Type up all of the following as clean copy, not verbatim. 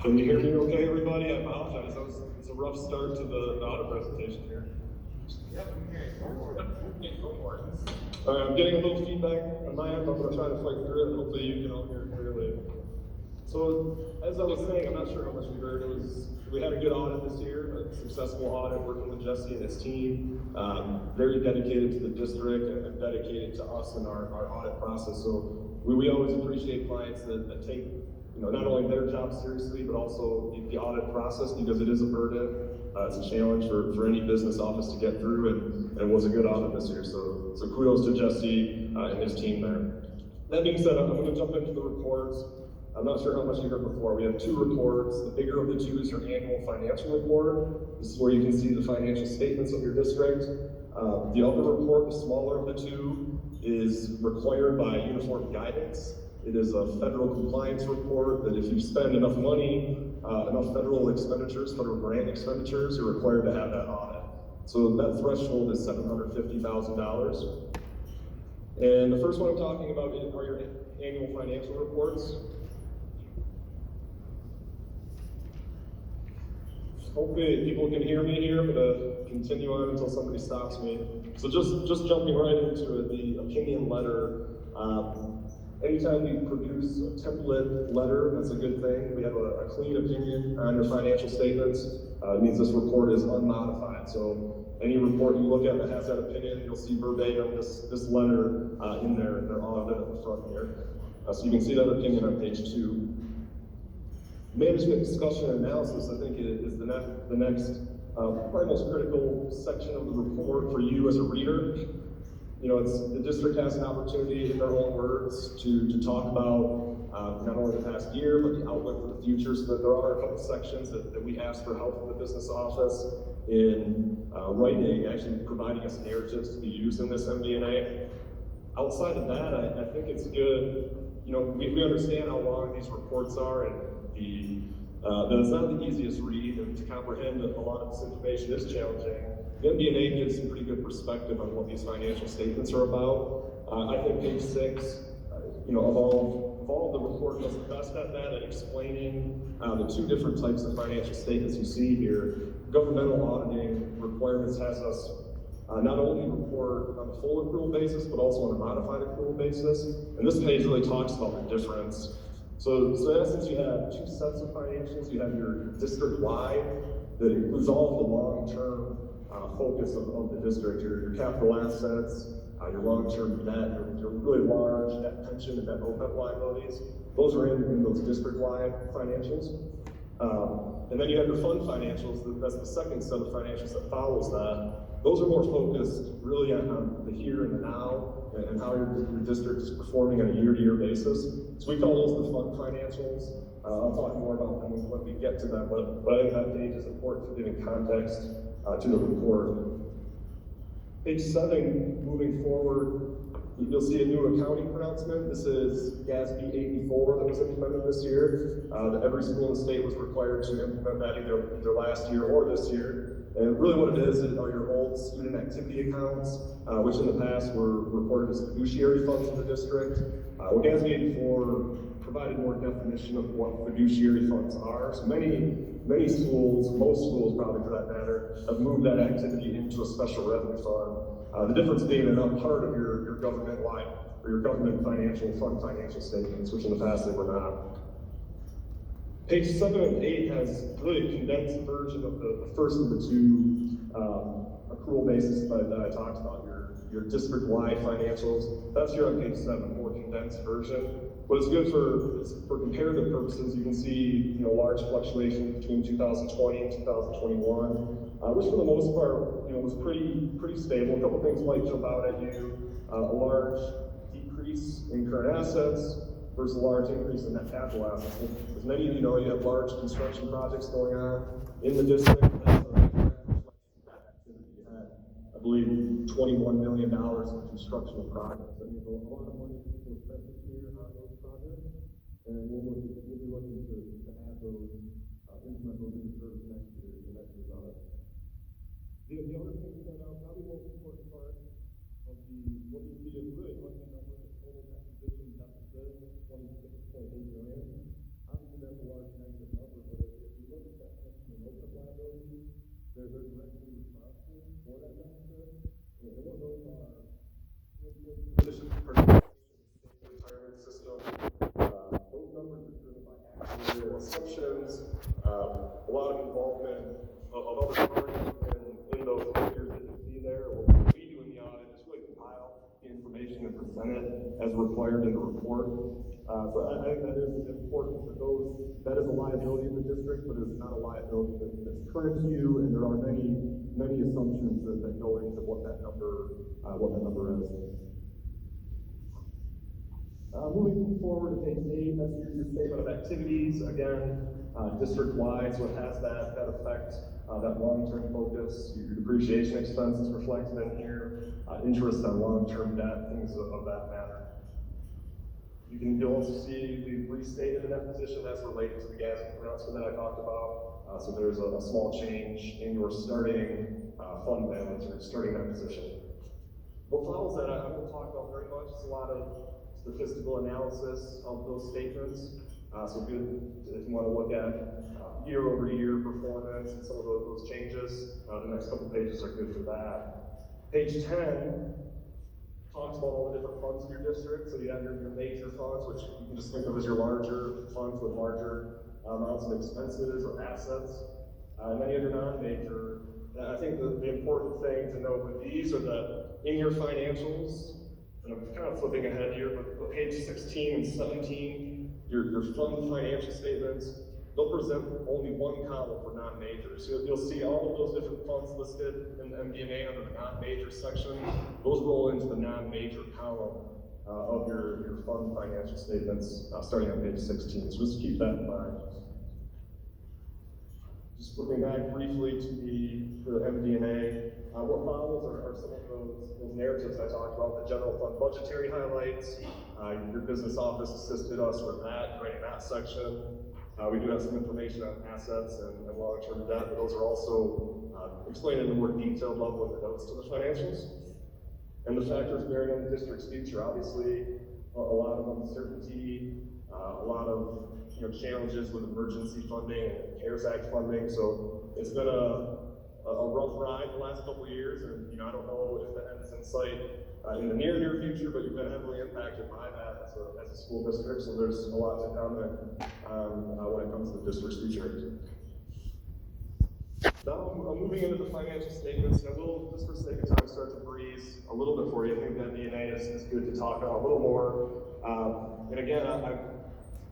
Can you hear me okay, everybody? I apologize. It's a rough start to the audit presentation here. Yep, go for it. All right, I'm getting a little feedback on my end, but I'm going to try to fight through it, and hopefully you can all hear it clearly. So, as I was saying, I'm not sure how much we heard. We had a good audit this year, a successful audit working with Jesse and his team, very dedicated to the district and dedicated to us in our audit process. So we always appreciate clients that take not only their job seriously, but also the audit process, because it is a burden. It's a challenge for any business office to get through, and it was a good audit this year. So kudos to Jesse and his team there. That being said, I'm going to jump into the reports. I'm not sure how much you heard before. We have two reports. The bigger of the two is your annual financial report. This is where you can see the financial statements of your district. The other report, the smaller of the two, is required by uniform guidance. It is a federal compliance report that if you spend enough money, enough federal expenditures, federal grant expenditures, you're required to have that audit. So that threshold is $750,000. And the first one I'm talking about are your annual financial reports. Hopefully people can hear me here. I'm going to continue on until somebody stops me. So just jumping right into it, the opinion letter. Anytime we produce a template letter, that's a good thing. We have a clean opinion on your financial statements. It means this report is unmodified. So any report you look at that has that opinion, you'll see verbatim this letter in there. They're all of it at the front here. So you can see that opinion on page 2. Management discussion and analysis, I think, is the next, probably most critical section of the report for you as a reader. The district has an opportunity, in their own words, to talk about not only the past year, but the outlook for the future. So that there are a couple sections that we ask for help from the business office in writing, actually providing us narratives to be used in this MD&A. Outside of that, I think it's good. We understand how long these reports are, and that it's not the easiest read, and to comprehend that a lot of this information is challenging. The MD&A gives some pretty good perspective on what these financial statements are about. I think page 6, of all the report, does the best at that, at explaining the two different types of financial statements you see here. Governmental auditing requirements has us not only report on a full accrual basis, but also on a modified accrual basis. And this page really talks about the difference. So in essence, you have two sets of financials. You have your district-wide, that includes all of the long-term focus of the district, your capital assets, your long-term debt, your really large net pension and net OPEB liabilities. Those are in those district-wide financials. And then you have your fund financials. That's the second set of financials that follows that. Those are more focused really on the here and the now, and how your district is performing on a year-to-year basis. So we call those the fund financials. I'll talk more about them when we get to them, but I think that page is important for giving context to the report. Page 7, moving forward, you'll see a new accounting pronouncement. This is LASD 84 that was implemented this year. That every school in the state was required to implement that either last year or this year. And really what it is are your old student activity accounts, which in the past were reported as fiduciary funds in the district. Well, LASD 84 provided more definition of what fiduciary funds are. So many schools, most schools probably for that matter, have moved that activity into a special revenue fund. The difference being they're not part of your government-wide or your government fund financial statements, which in the past they were not. Page 7 and 8 has really a condensed version of the first of the two accrual bases that I talked about, your district-wide financials. That's here on page 7, more condensed version. But it's good for comparative purposes. You can see large fluctuation between 2020 and 2021, which for the most part was pretty stable. A couple things might jump out at you: a large decrease in current assets versus a large increase in net capital assets. As many of you know, you have large construction projects going on in the district. You had, I believe, $21 million in construction projects. That means a lot of money was spent this year on those projects, and we'll be looking to add those, implement those into service next year, the next year's audit. The other thing to point out, probably the most important part of what you see is really ugly number, the total net position deficit, $26.8 million. Obviously, that's a large negative number, but they're directly responsible for that deficit. And what those are, retirement system. Those numbers are driven by actuarial assumptions, a lot of involvement of other parties in those figures that you see there. What we do in the audit is really compile the information and present it as required in the report. So I think that is important for those. That is a liability of the district, but it's not a liability that's current to you, and there are many assumptions that go into what that number is. Moving forward to page 8, that's your statement of activities. Again, district-wide, so it has that effect, that long-term focus. Your depreciation expense is reflected in here, interest on long-term debt, things of that matter. You'll also see we've restated the net position that's related to the gas pronouncement that I talked about. So there's a small change in your starting fund balance or starting net position. What follows that, I won't talk about very much. It's a lot of statistical analysis of those statements. So good if you want to look at year-over-year performance and some of those changes. The next couple pages are good for that. Page 10 talks about all the different funds in your district. So you have your major funds, which you can just think of as your larger funds with larger amounts of expenses or assets. And then you have your non-major. And I think the important thing to note with these are that in your financials, and I'm kind of flipping ahead here, but page 16 and 17, your fund financial statements, they'll present only one column for non-majors. So you'll see all of those different funds listed in the MD&A under the non-major section. Those roll into the non-major column of your fund financial statements starting on page 16. So just keep that in mind. Just looking back briefly to the MD&A, what follows are some of those narratives I talked about, the general fund budgetary highlights. Your business office assisted us with that, writing that section. We do have some information on assets and long-term debt, but those are also explained in a more detailed level in the notes to the financials. And the factors bearing on the district's future, obviously, a lot of uncertainty, a lot of challenges with emergency funding and CARES Act funding. So it's been a rough ride the last couple of years, and I don't know if the end is in sight in the near future, but you've been heavily impacted by that as a school district. So there's a lot to come when it comes to the district's future. Now I'm moving into the financial statements, and I will, just for the sake of time, start to breeze a little bit for you. I think that MD&A is good to talk about a little more. And again, I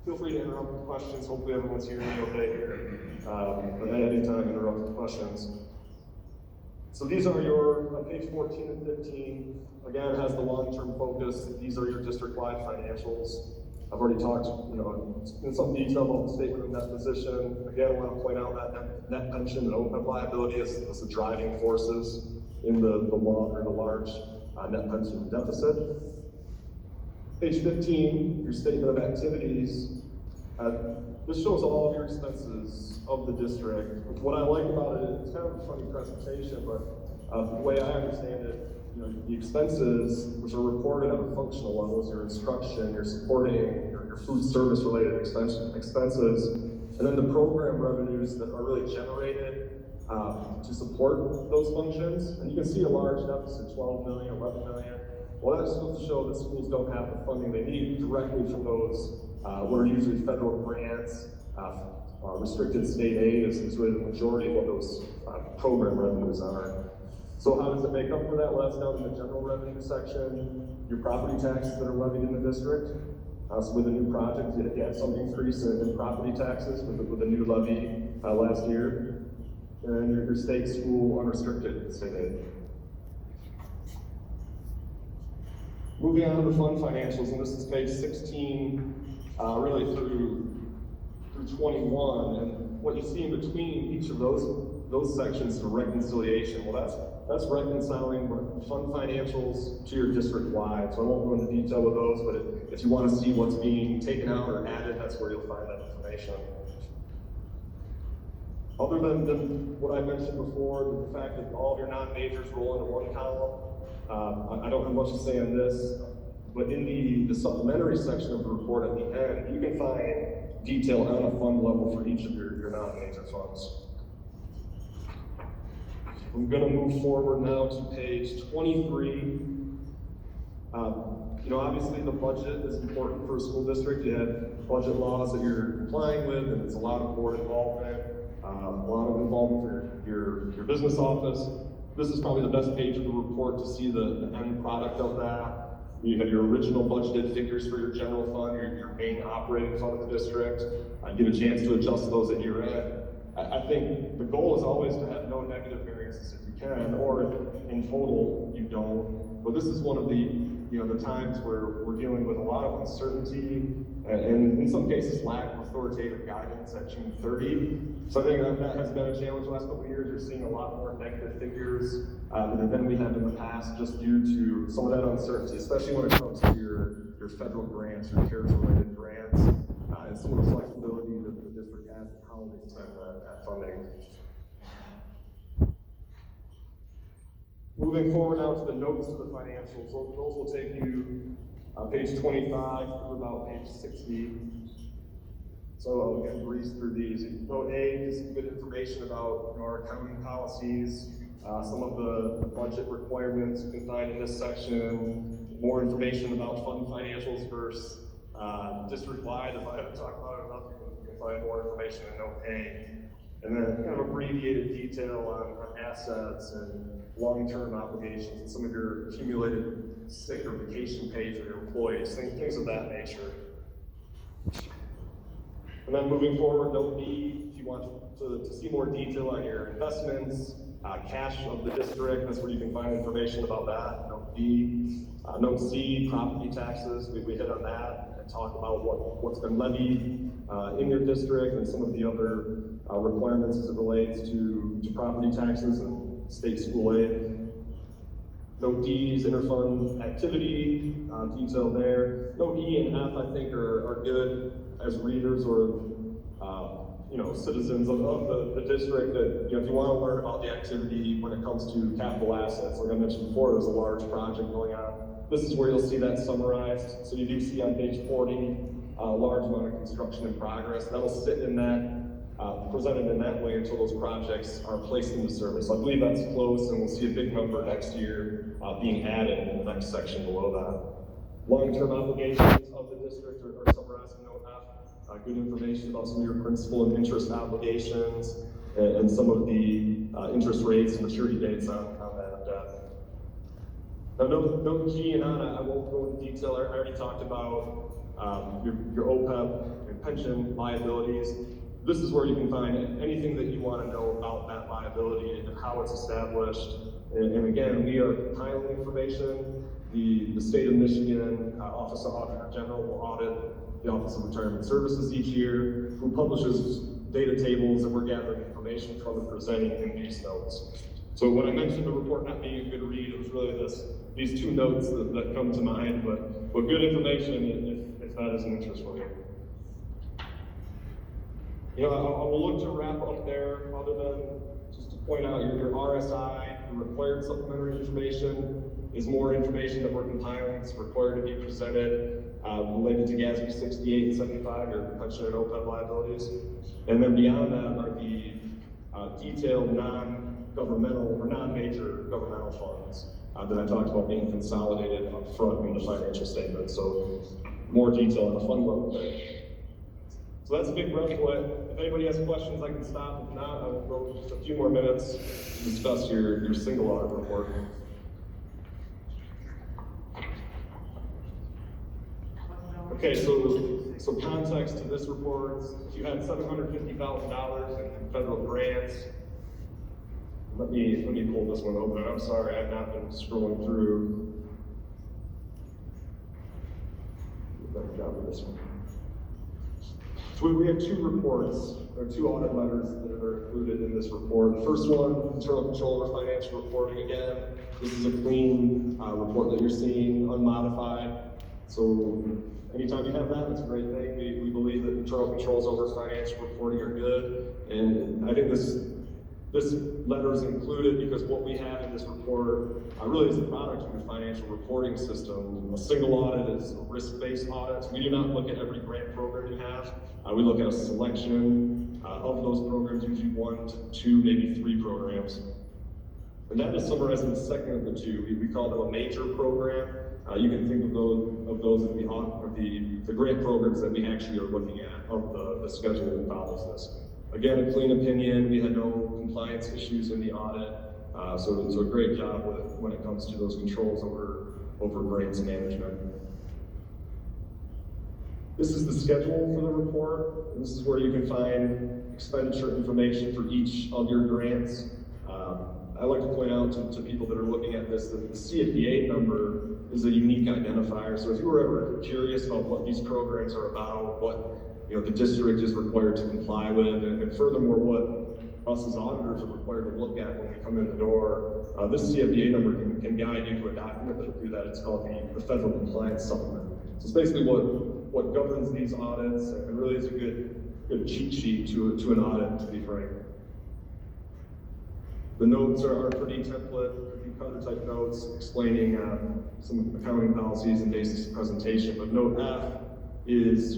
feel free to interrupt with questions. Hopefully everyone's hearing me okay here. But at any time, interrupt with questions. So these are on page 14 and 15, again, it has the long-term focus. These are your district-wide financials. I've already talked, in some detail about the statement of net position. Again, I want to point out that net pension and OPEB liability is the driving forces in the large net pension deficit. Page 15, your statement of activities. This shows all of your expenses of the district. What I like about it, it's kind of a funny presentation, but the way I understand it, the expenses, which are reported on a functional level, is your instruction, your supporting, your food service related expenses, and then the program revenues that are really generated to support those functions. And you can see a large deficit, 12 million, 11 million. Well, that's supposed to show that schools don't have the funding they need directly from those, what are usually federal grants. Restricted state aid is really the majority of what those program revenues are. So how does it make up for that? Well, that's down in the general revenue section. Your property taxes that are levied in the district. So with a new project, you had some increase in property taxes with a new levy last year. And your state school unrestricted state aid. Moving on to the fund financials, and this is page 16, really through 21, and what you see in between each of those sections is a reconciliation. Well, that's reconciling fund financials to your district-wide. So I won't go into detail with those, but if you want to see what's being taken out or added, that's where you'll find that information. Other than what I mentioned before, the fact that all of your non-majors roll into one column, I don't have much to say on this, but in the supplementary section of the report at the end, you can find detail on a fund level for each of your non-major funds. I'm going to move forward now to page 23. Obviously the budget is important for a school district. You have budget laws that you're complying with, and it's a lot of board involvement, a lot of involvement for your business office. This is probably the best page of the report to see the end product of that. You have your original budgeted figures for your general fund, your main operating fund of the district. You get a chance to adjust those at year end. I think the goal is always to have no negative variances if you can, or in total you don't. But this is one of the times where we're dealing with a lot of uncertainty and in some cases lack of authoritative guidance at June 30. So I think that has been a challenge the last couple of years. You're seeing a lot more negative figures than we have in the past, just due to some of that uncertainty, especially when it comes to your federal grants, your CARES-related grants, and some of the flexibility that the district has and how they spend that funding. Moving forward now to the notes to the financials. Those will take you page 25 through about page 60. So I'll again breeze through these. Note A is good information about our accounting policies, some of the budget requirements you can find in this section, more information about fund financials versus district-wide. If I haven't talked about it enough, you can find more information in Note A. And then kind of abbreviated detail on assets and long-term obligations and some of your accumulated sick or vacation pay for your employees, things of that nature. And then moving forward, Note B, if you want to see more detail on your investments, cash of the district, that's where you can find information about that. Note B. Note C, property taxes, we hit on that and talk about what's been levied in your district and some of the other requirements as it relates to property taxes and state school aid. Note D is interfund activity, detail there. Note E and F I think are good as readers or citizens of the district that if you want to learn about the activity when it comes to capital assets, like I mentioned before, there's a large project going on. This is where you'll see that summarized. So you do see on page 40 a large amount of construction in progress. That'll sit in that, presented in that way until those projects are placed into service. I believe that's close, and we'll see a big number next year being added in the next section below that. Long-term obligations of the district are summarized in Note F. Good information about some of your principal and interest obligations and some of the interest rates and maturity dates on that debt. Now, Note G and on, I won't go into detail. I already talked about your OPEB and pension liabilities. This is where you can find anything that you want to know about that liability and how it's established. And again, we are compiling information. The state of Michigan Office of Auditor General will audit the Office of Retirement Services each year, who publishes data tables that we're gathering information from and presenting in these notes. So when I mentioned the report not being a good read, it was really these two notes that come to mind, but good information if that is an interest for you. I will look to wrap up there, other than just to point out your RSI, the required supplementary information, is more information that we're compiling. It's required to be presented related to GASB 68 and 75, your pension and OPEB liabilities. And then beyond that are the detailed non-governmental or non-major governmental funds that I talked about being consolidated up front in the financial statement. So more detail on the fund level there. So that's a big breath away. If anybody has questions, I can stop. If not, I will go just a few more minutes to discuss your single audit report. Okay, so context to this report, if you had $750,000 in federal grants, let me pull this one open. I'm sorry, I've not been scrolling through. Do a better job with this one. So we have two reports, or two audit letters that are included in this report. The first one, internal control over financial reporting. Again, this is a clean report that you're seeing, unmodified. So anytime you have that, it's a great thing. We believe that internal controls over financial reporting are good, and I think this letter is included because what we have in this report really is a product of your financial reporting system. A single audit is a risk-based audit. We do not look at every grant program you have. We look at a selection of those programs, usually 1 to 2, maybe 3 programs. And that is summarized in the second of the two. We call them a major program. You can think of those as the grant programs that we actually are looking at of the schedule that follows this. Again, a clean opinion. We had no compliance issues in the audit. So a great job when it comes to those controls over grants management. This is the schedule for the report. This is where you can find expenditure information for each of your grants. I like to point out to people that are looking at this that the CFDA number is a unique identifier. So if you were ever curious about what these programs are about, what the district is required to comply with, and furthermore what us as auditors are required to look at when we come in the door, this CFDA number can guide you to a document that will do that. It's called the Federal Compliance Supplement. So it's basically what governs these audits, and really is a good cheat sheet to an audit, to be frank. The notes are pretty template, cookie cutter type notes explaining some accounting policies and basis of presentation. But note F is,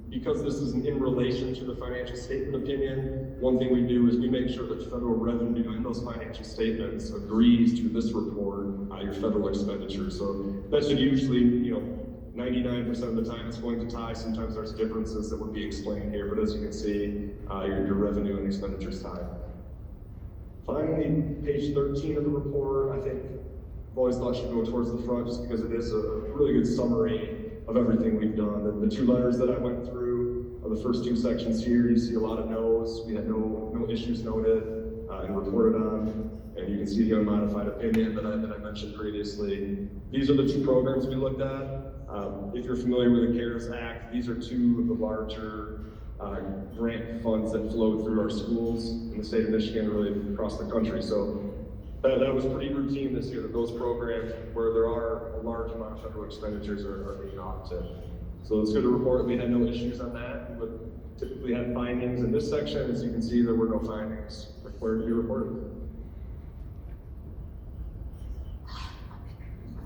because this is in relation to the financial statement opinion, one thing we do is we make sure that federal revenue in those financial statements agrees to this report, your federal expenditures. So that should usually, 99% of the time it's going to tie. Sometimes there's differences that would be explained here, but as you can see, your revenue and expenditures tie. Finally, page 13 of the report, I think I've always thought should go towards the front just because it is a really good summary of everything we've done. The two letters that I went through are the first two sections here. You see a lot of no's. We had no issues noted and reported on. And you can see the unmodified opinion that I mentioned previously. These are the two programs we looked at. If you're familiar with the CARES Act, these are two of the larger grant funds that flow through our schools in the state of Michigan, really across the country. So that was pretty routine this year, that those programs where there are a large amount of federal expenditures are being audited. So it's good to report that we had no issues on that. We would typically have findings in this section. As you can see, there were no findings required to be reported.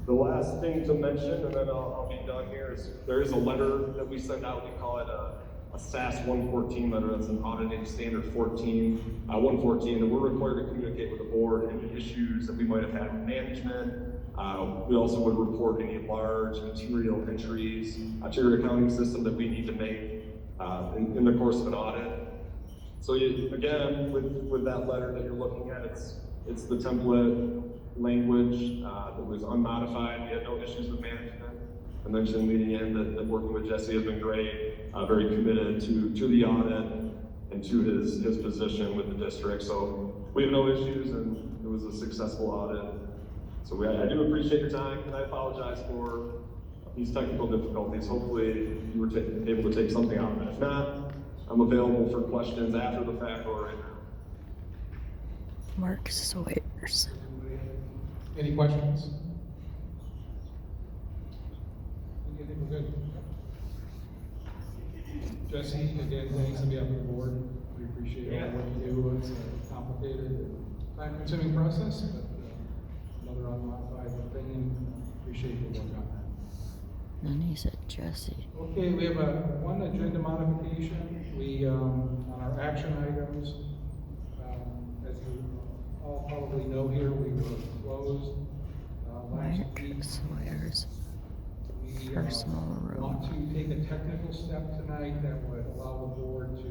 The last thing to mention, and then I'll be done here, is there is a letter that we send out. We call it a SAS 114 letter. That's an auditing standard 114, that we're required to communicate with the board any issues that we might have had with management. We also would report any large material entries to your accounting system that we need to make in the course of an audit. So again, with that letter that you're looking at, it's the template language that was unmodified. We had no issues with management. I mentioned leading in that working with Jesse has been great, very committed to the audit and to his position with the district. So we have no issues, and it was a successful audit. So I do appreciate your time, and I apologize for these technical difficulties. Hopefully you were able to take something out of it. If not, I'm available for questions after the fact or right now. Mark Sawyers. Any questions? I think we're good. Jesse, again, thanks on behalf of the board. We appreciate all the work you do. It's a complicated and time-consuming process, but another unmodified opinion. Appreciate your work on that. And he said Jesse. Okay, we have one agenda modification. We on our action items, as you all probably know here, we were closed last Mark week. Sawyers. We Personal room. want to take a technical step tonight that would allow the board to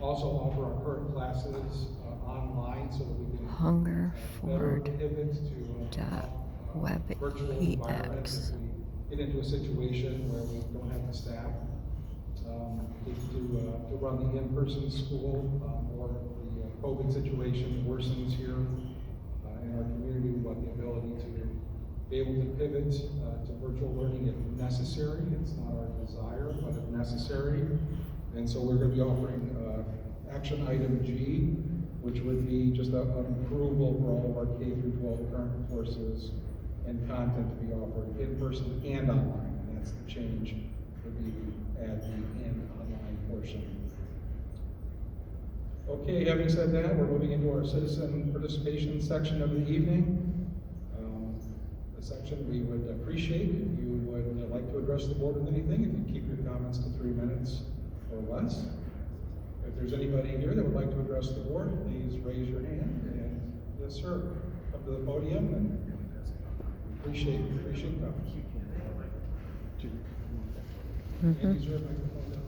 also offer our current classes online so that we can Hunger better Ford pivot to dot web virtual environment if we get into a situation where we don't have the staff to run the in-person school or the COVID situation worsens here in our community. We want the ability to be able to pivot to virtual learning if necessary. It's not our desire, but if necessary. And so we're going to be offering action item G, which would be just an approval for all of our K-12 current courses and content to be offered in person and online. And that's the change, would be add the and online portion. Okay, having said that, we're moving into our citizen participation section of the evening. Section we would appreciate if you would like to address the board with anything. If you keep your comments to 3 minutes or less. If there's anybody here that would like to address the board, please raise your hand and Yes, sir. Come to the podium and appreciate that. Mm-hmm. Andy's your microphone down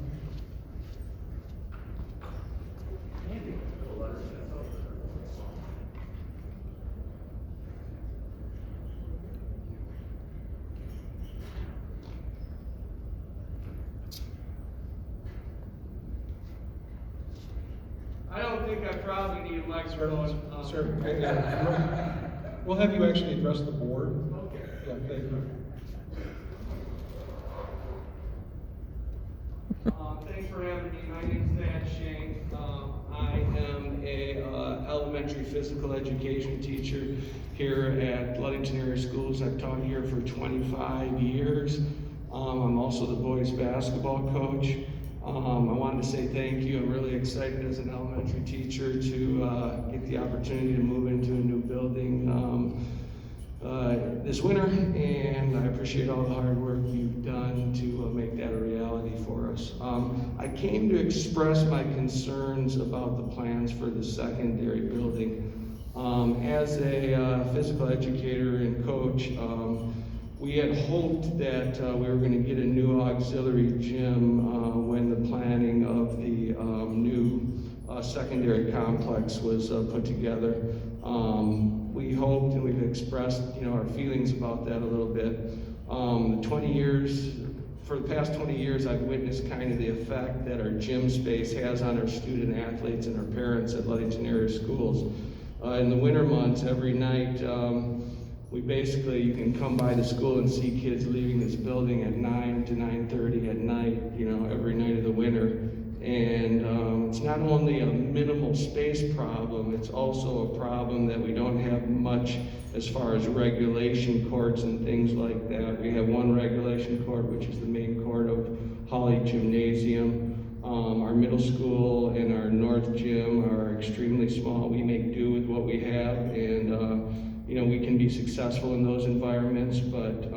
I don't think I probably need a there. microphone. Sir, we'll have you actually address the board. Okay. Yeah, thank you. Thanks for having me. My name's Thad Shank. I am a elementary physical education teacher here at Ludington Area Schools. I've taught here for 25 years. I'm also the boys basketball coach. I wanted to say thank you. I'm really excited as an elementary teacher to get the opportunity to move into a new building this winter, and I appreciate all the hard work you've done to make that a reality for us. I came to express my concerns about the plans for the secondary building. As a physical educator and coach, we had hoped that we were going to get a new auxiliary gym when the planning of the new secondary complex was put together. We hoped, and we've expressed, our feelings about that a little bit. For the past 20 years, I've witnessed kind of the effect that our gym space has on our student athletes and our parents at Ludington Area Schools. In the winter months, every night, you can come by the school and see kids leaving this building at 9 to 9:30 at night, every night of the winter. And it's not only a minimal space problem, it's also a problem that we don't have much as far as regulation courts and things like that. We have one regulation court, which is the main court of Holly Gymnasium. Our middle school and our north gym are extremely small. We make do with what we have, and we can be successful in those environments, but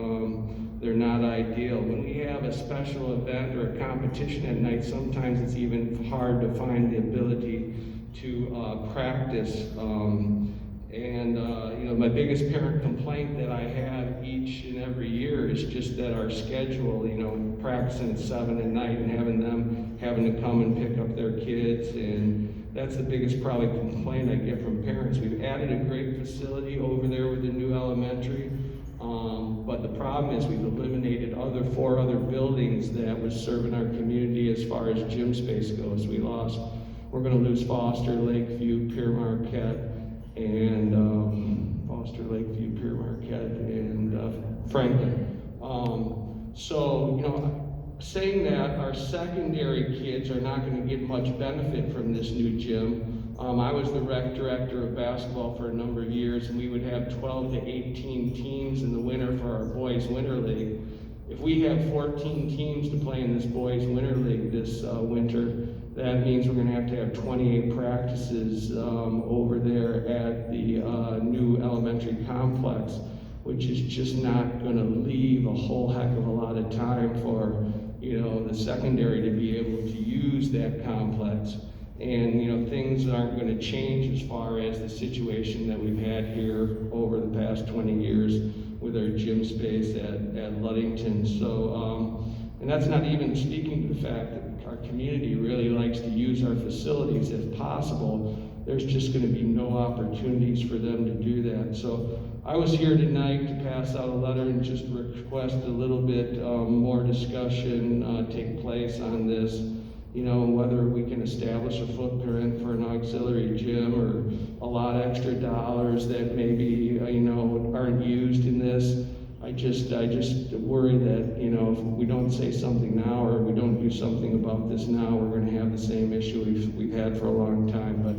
they're not ideal. When we have a special event or a competition at night, sometimes it's even hard to find the ability to practice. My biggest parent complaint that I have each and every year is just that our schedule, practicing at 7 at night and having to come and pick up their kids, and that's the biggest probably complaint I get from parents. We've added a great facility over there with the new elementary, but the problem is we've eliminated 4 other buildings that was serving our community as far as gym space goes. We're going to lose Foster, Lakeview, Pierre Marquette, and Franklin. Saying that, our secondary kids are not going to get much benefit from this new gym. I was the rec director of basketball for a number of years, and we would have 12 to 18 teams in the winter for our boys' winter league. If we have 14 teams to play in this boys' winter league this winter, that means we're going to have 28 practices over there at the new elementary complex, which is just not going to leave a whole heck of a lot of time for the secondary to be able to use that complex. And things aren't going to change as far as the situation that we've had here over the past 20 years with our gym space at Ludington. So, and that's not even speaking to the fact that our community really likes to use our facilities if possible. There's just going to be no opportunities for them to do that. So I was here tonight to pass out a letter and just request a little bit more discussion take place on this. Whether we can establish a footprint for an auxiliary gym or a lot of extra dollars that maybe, aren't used in this. I just worry that, if we don't say something now or we don't do something about this now, we're going to have the same issue we've had for a long time. But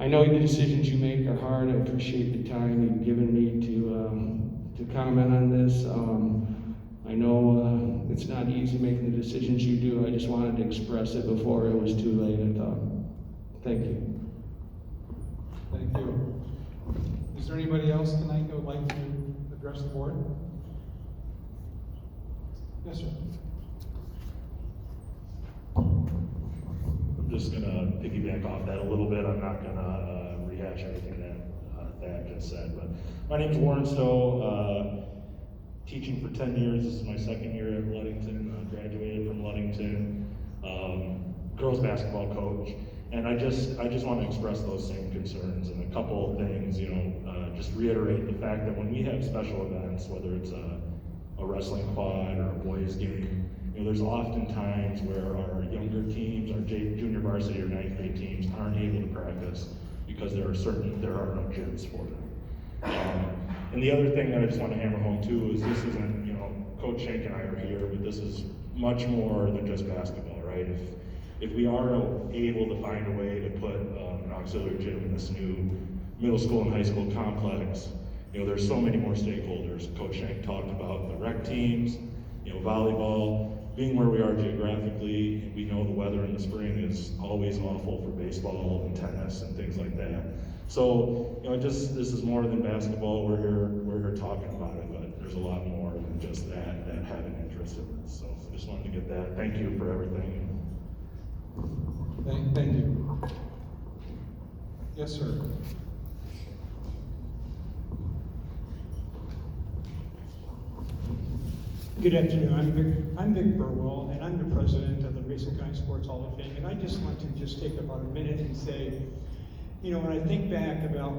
I know the decisions you make are hard. I appreciate the time you've given me to comment on this. I know it's not easy making the decisions you do. I just wanted to express it before it was too late, I thought. Thank you. Thank you. Is there anybody else tonight that would like to address the board? Yes, sir. I'm just going to piggyback off that a little bit. I'm not going to rehash everything that Pat just said. But my name's Warren Stowe, teaching for 10 years. This is my second year at Ludington. Graduated from Ludington, girls basketball coach. And I just want to express those same concerns and a couple of things, just reiterate the fact that when we have special events, whether it's a wrestling quad or a boys game, there's often times where our younger teams, our junior varsity or ninth grade teams aren't able to practice because there are no gyms for them. And the other thing that I just want to hammer home too is this isn't, Coach Shank and I are here, but this is much more than just basketball, right? If we are able to find a way to put an auxiliary gym in this new middle school and high school complex, there's so many more stakeholders. Coach Shank talked about the rec teams, volleyball, being where we are geographically. We know the weather in the spring is always awful for baseball and tennis and things like that. So, this is more than basketball. We're here talking about it, but there's a lot more than just that have an interest in this. So I just wanted to get that. Thank you for everything. Thank you. Yes, sir. Good afternoon. I'm Vic Burwell, and I'm the president of the Mason County Sports Hall of Fame. And I just want to take about a minute and say, when I think back about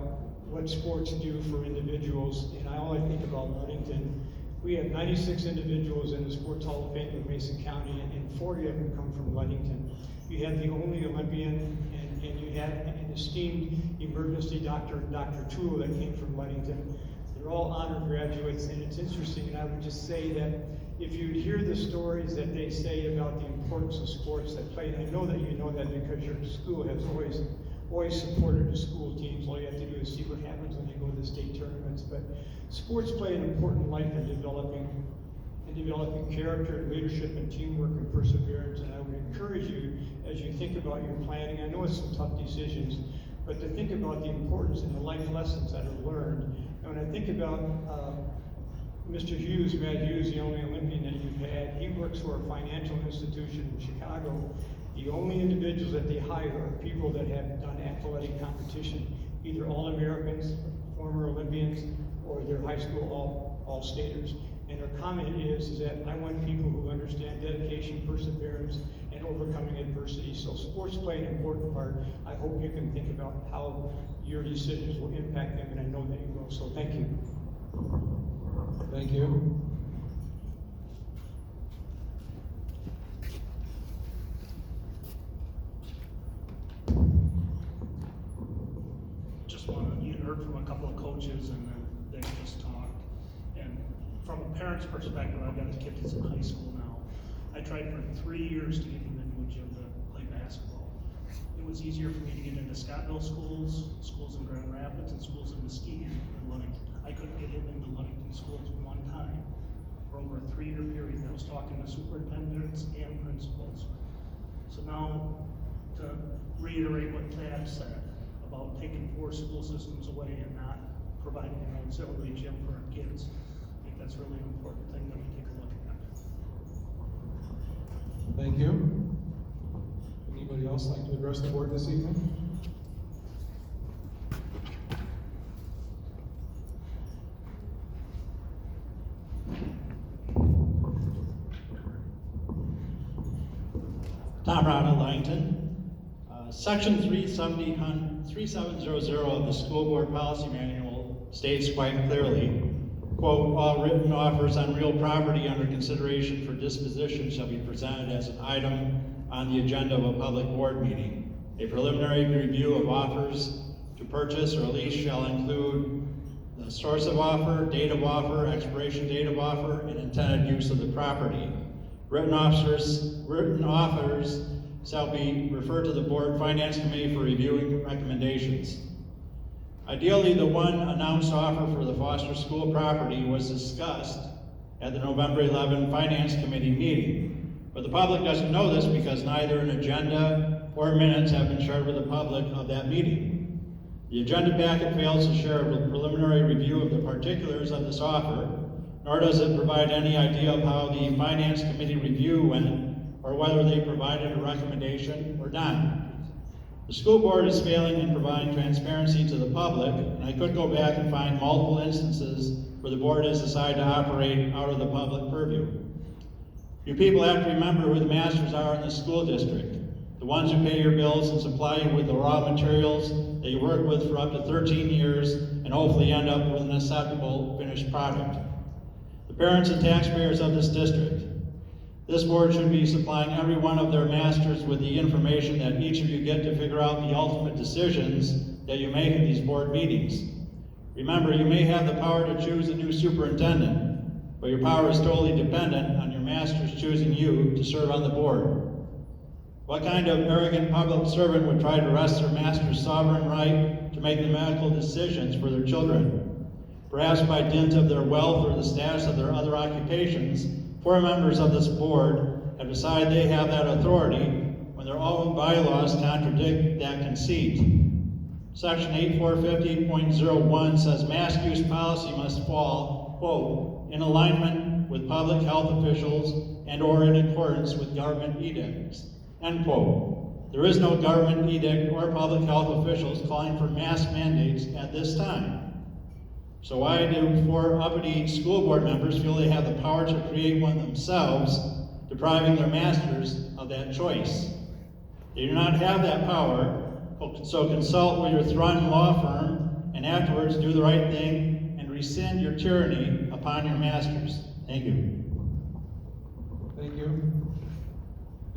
what sports do for individuals, and all I think about Ludington, we have 96 individuals in the Sports Hall of Fame in Mason County, and 40 of them come from Ludington. You have the only Olympian, and you have an esteemed emergency doctor, Dr. Toole, that came from Ludington. They're all honored graduates, and it's interesting, and I would just say that if you'd hear the stories that they say about the importance of sports that play, and I know that you know that because your school has always supported the school teams. All you have to do is see what happens when they go to the state tournaments. But sports play an important life in developing character, and leadership, and teamwork, and perseverance. And I would encourage you, as you think about your planning, I know it's some tough decisions, but to think about the importance and the life lessons that are learned. And when I think about Mr. Hughes, Matt Hughes, the only Olympian that you've had, he works for a financial institution in Chicago. The only individuals that they hire are people that have done athletic competition, either All-Americans, former Olympians, or their high school all-staters. And their comment is that I want people who understand dedication, perseverance, and overcoming adversity. So sports play an important part. I hope you can think about how your decisions will impact them, and I know that you will. So thank you. Thank you. You heard from a couple of coaches and then they just talked. And from a parent's perspective, I've got a kid that's in high school now. I tried for 3 years to get him into a gym to play basketball. It was easier for me to get into Scottville schools in Grand Rapids, and schools in Muskegon than Ludington. I couldn't get him into Ludington schools one time for over a 3-year period. I was talking to superintendents and principals. So now, to reiterate what Tad said, about taking 4 school systems away and not providing an auxiliary gym for our kids. I think that's really an important thing that we take a look at. Thank you. Anybody else like to address the board this evening? Tom Brown at Ludington. Section 3700 of the School Board Policy Manual states quite clearly, quote, all written offers on real property under consideration for disposition shall be presented as an item on the agenda of a public board meeting. A preliminary review of offers to purchase or lease shall include the source of offer, date of offer, expiration date of offer, and intended use of the property. Written offers shall be referred to the Board Finance Committee for reviewing recommendations. Ideally, the one announced offer for the Foster School property was discussed at the November 11 Finance Committee meeting, but the public doesn't know this because neither an agenda or minutes have been shared with the public of that meeting. The agenda packet fails to share a preliminary review of the particulars of this offer, nor does it provide any idea of how the Finance Committee review went or whether they provided a recommendation or not. The school board is failing in providing transparency to the public, and I could go back and find multiple instances where the board has decided to operate out of the public purview. You people have to remember who the masters are in the school district, the ones who pay your bills and supply you with the raw materials that you work with for up to 13 years and hopefully end up with an acceptable finished product. The parents and taxpayers of this district. This board should be supplying every one of their masters with the information that each of you get to figure out the ultimate decisions that you make in these board meetings. Remember, you may have the power to choose a new superintendent, but your power is totally dependent on your masters choosing you to serve on the board. What kind of arrogant public servant would try to wrest their master's sovereign right to make the medical decisions for their children? Perhaps by dint of their wealth or the status of their other occupations, 4 members of this board have decided they have that authority when their own bylaws contradict that conceit. Section 8450.01 says mask use policy must fall, quote, in alignment with public health officials and or in accordance with government edicts, end quote. There is no government edict or public health officials calling for mask mandates at this time. So why do 4 uppity school board members feel they have the power to create one themselves, depriving their masters of that choice? They do not have that power, so consult with your Thrun law firm and afterwards do the right thing and rescind your tyranny upon your masters. Thank you. Thank you.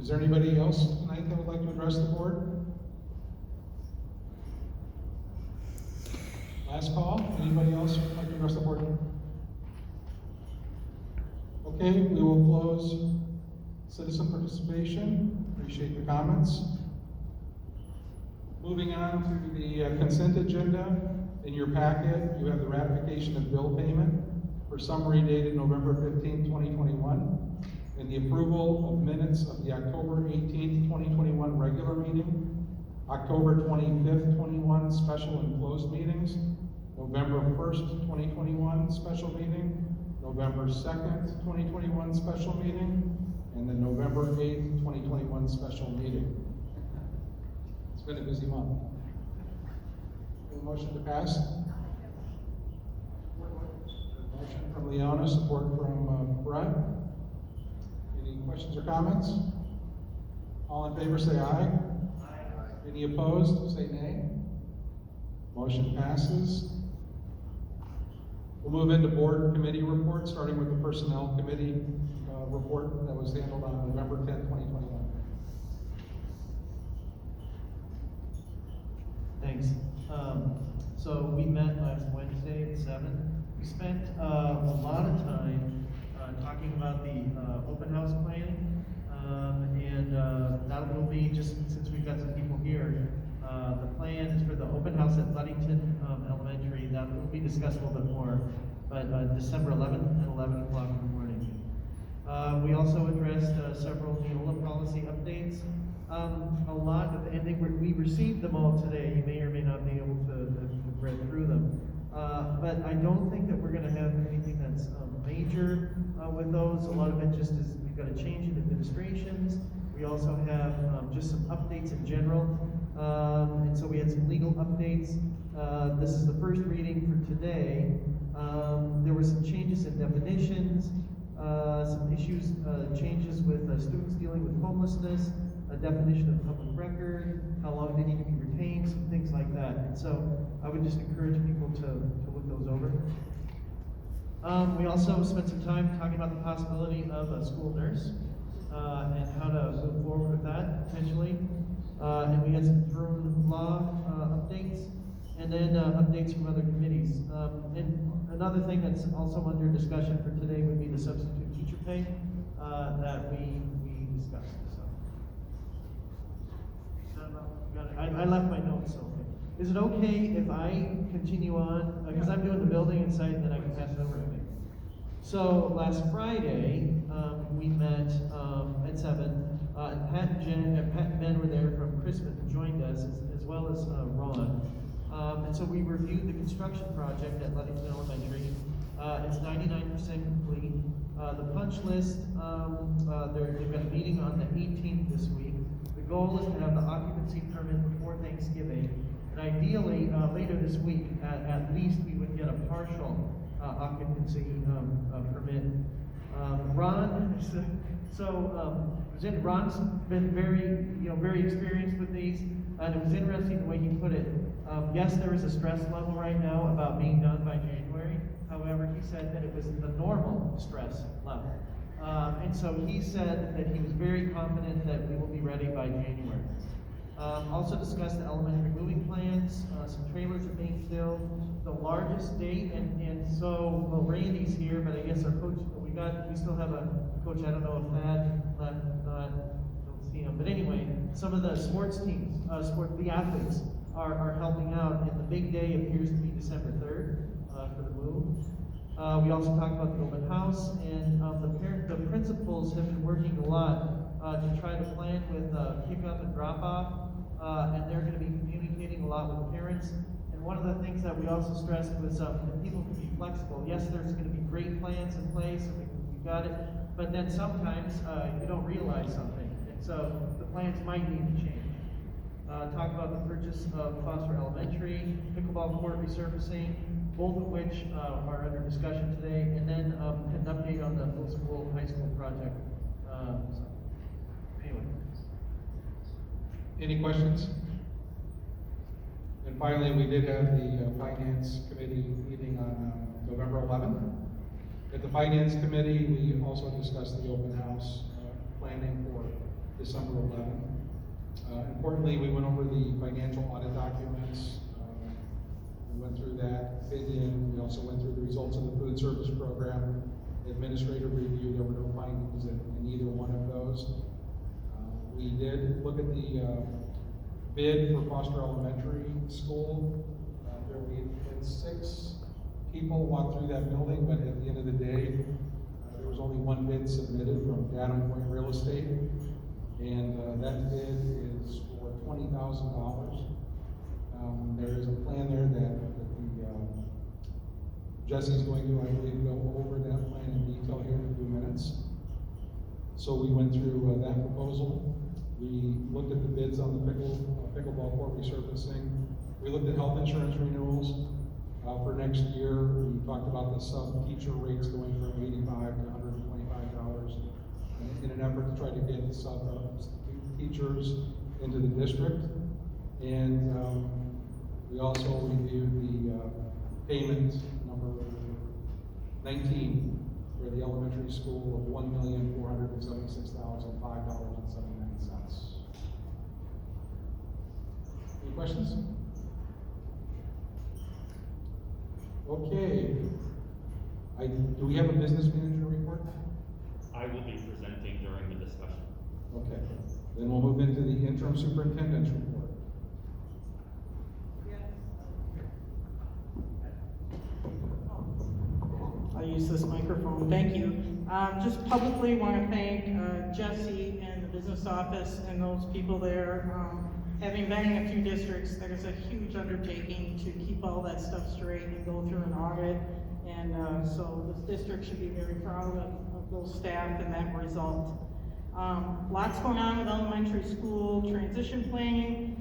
Is there anybody else tonight that would like to address the board? Last call. Anybody else would like to address the board? Okay, we will close citizen participation. Appreciate the comments. Moving on to the consent agenda. In your packet, you have the ratification of bill payment for summary dated November 15, 2021, and the approval of minutes of the October 18, 2021 regular meeting, October 25th, 21 special and closed meetings, November 1st, 2021 special meeting, November 2nd, 2021 special meeting, and the November 8th, 2021 special meeting. It's been a busy month. Any motion to pass? Motion from Leona, support from Brett. Any questions or comments? All in favor say aye. Any opposed, say nay. Motion passes. We'll move into board committee reports, starting with the personnel committee report that was handled on November 10, 2021. Thanks. So we met last Wednesday at 7. We spent a lot of time talking about the open house plan. And that will be, just since we've got some people here, the plan is for the open house at Ludington Elementary. That will be discussed a little bit more, but December 11th at 11 o'clock in the morning. We also addressed several Neola policy updates. A lot of, and we received them all today. You may or may not be able to read through them. But I don't think that we're going to have anything that's major with those. A lot of it just is, we've got a change in administrations. We also have just some updates in general. And so we had some legal updates. This is the first reading for today. There were some changes in definitions, some issues, changes with students dealing with homelessness, a definition of public record, how long they need to be retained, some things like that. And so I would just encourage people to look those over. We also spent some time talking about the possibility of a school nurse and how to move forward with that potentially. And we had some Durham law updates, and then updates from other committees. And another thing that's also under discussion for today would be the substitute teacher pay that we discussed. I left my notes, so. Is it okay if I continue on? Because I'm doing the building and site, and then I can pass it over to me. So last Friday, we met at 7, and Pat and Ben were there from Christmas and joined us, as well as Ron. And so we reviewed the construction project at Ludington Elementary. It's 99% complete. The punch list, they've got a meeting on the 18th this week. The goal is to have the occupancy permit before Thanksgiving, and ideally, later this week, at least we would get a partial occupancy permit. Ron's been very experienced with these, and it was interesting the way he put it. Yes, there is a stress level right now about being done by January. However, he said that it was the normal stress level. And so he said that he was very confident that we will be ready by January. Also discussed the elementary moving plans. Some trailers are being filled. The largest date, well, Randy's here, but I guess our coach, we still have a coach, I don't know if Thad left, don't see him. But anyway, some of the sports teams, the athletes are helping out, and the big day appears to be December 3rd for the move. We also talked about the open house, and the principals have been working a lot to try to plan with pickup and drop off, and they're going to be communicating a lot with parents. And one of the things that we also stressed was that people can be flexible. Yes, there's going to be great plans in place, and we got it, but then sometimes you don't realize something, and so the plans might need to change. Talk about the purchase of Foster Elementary, pickleball court resurfacing, both of which are under discussion today, and then an update on the middle school, high school project. Anyway. Any questions? And finally, we did have the Finance Committee meeting on November 11th. At the Finance Committee, we also discussed the open house planning for December 11th. Importantly, we went over the financial audit documents. We went through that, bid in. We also went through the results of the food service program, administrative review. There were no findings in either one of those. We did look at the bid for Foster Elementary School. We had 6 people walk through that building, but at the end of the day, there was only one bid submitted from Adam Point Real Estate, and that bid is for $20,000. There is a plan there that Jesse's going to, I believe, go over that plan in detail here in a few minutes. So we went through that proposal. We looked at the bids on the pickleball court resurfacing. We looked at health insurance renewals for next year. We talked about the sub-teacher rates going from $85 to $125 in an effort to try to get sub-teachers into the district. And we also reviewed the payment number 19 for the elementary school of $1,476,005.79. Any questions? Okay. Do we have a business manager report? I will be presenting during the discussion. Okay. Then we'll move into the interim superintendent's report. I'll use this microphone. Thank you. Just publicly want to thank Jesse and the business office and those people there. Having been in a few districts, there's a huge undertaking to keep all that stuff straight and go through an audit. And so this district should be very proud of those staff and that result. Lots going on with elementary school transition planning.